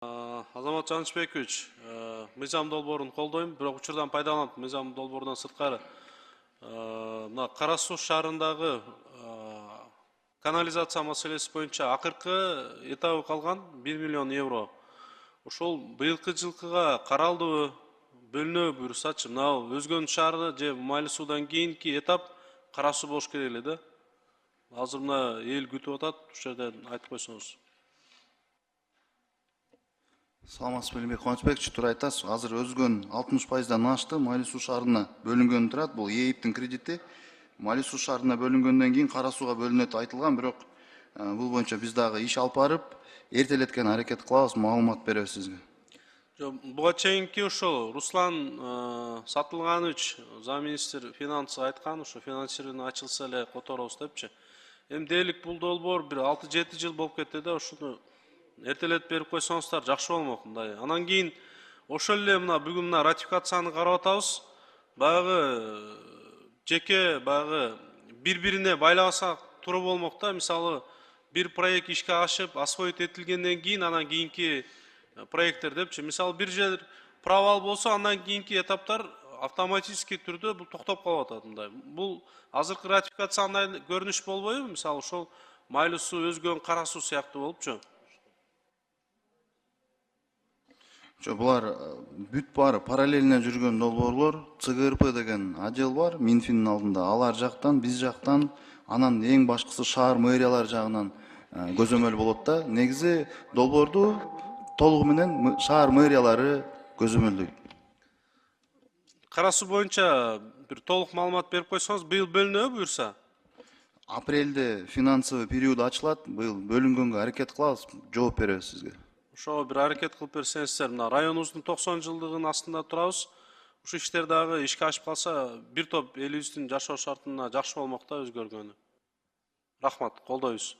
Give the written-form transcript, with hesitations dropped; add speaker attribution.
Speaker 1: Азамат Жанышбекович, мыйзам долбоорун колдойм, бирок учурдан пайдаланып мыйзам долбоорунан сырткары мына Кара Суу шаарындагы канализация маселеси боюнча акыркы этабы калган 1 миллион евро. Ошол быйылкы жылкыга каралдыбы, бөлүнөбү буюрсачы, мына Өзгөн шаары же Майлуу суудан кийинки этап Кара Суу болуш керек эле да. Азыр мына эл күтүп атат, ушул жерден айтып койсоңуз.
Speaker 2: Саламатсызбы, Элимбек Кубанычбекович, туура айтасыз. Азыр Өзгөн 60%дан ашты, Майлуу суу шаарына бөлүнгөнү турат. Бул ээптин кредити. Майлуу суу шаарына бөлүнгөндөн кийин Кара сууга бөлүнөт айтылган, бирок бул боюнча биз дагы иш алып барып, эртелеткени аракет кылабыз, маалымат беребиз сизге.
Speaker 1: Буга чейинки ошол Руслан Сатылганович, замминистр финансы айткан, ошо финансирование ачылса эле которобуз депчи. Эми дээрлик бул долбоор бир 6-7 жыл болуп кетти да, ушуну эртелетип берип койсоңуздар жакшы болмок мындай. Анан кийин ошол эле мына бүгүн мына ратификацияны карап атабыз. Баягы жеке баягы бири-бирине байлабаса туура болмок да. Мисалы бир проект ишке ашып, освоить этилгенден кийин анан кийинки проекттер депчи. Мисалы бир жер провал болсо, андан кийинки этаптар автоматически түрдө бул токтоп калып атат мындай. Бул азыркы ратификацияндай көрүнүш болбойбу? Мисалы ошол Майлуу суу, Өзгөн, Кара суу сыяктуу болупчу.
Speaker 2: Булар бүт баары параллельно жүргөн долбоорлор, ЦГРП деген отдел бар, Минфиндин алдында. Алар жактан, биз жактан, анан эң башкысы шаар мэриялар жагынан көзөмөл болот да. Негизи долбоорду толугу менен шаар мэриялары көзөмөлдөйт.
Speaker 1: Кара суу боюнча бир толук маалымат берип койсоңуз, быйыл бөлүнөбү буюрса?
Speaker 2: Апрелде финансовый период ачылат, быйыл бөлүнгөнгө аракет кылабыз, жооп беребиз сизге.
Speaker 1: Ошого бир аракет кылып берсеңиздер, мына районубуздун 90 жылдыгынын астында турабыз. Ушу иштер дагы ишке ашып калса, бир топ элибиздин жашоо шартына жакшы болмок да өзгөргөнү. Рахмат, колдойбуз.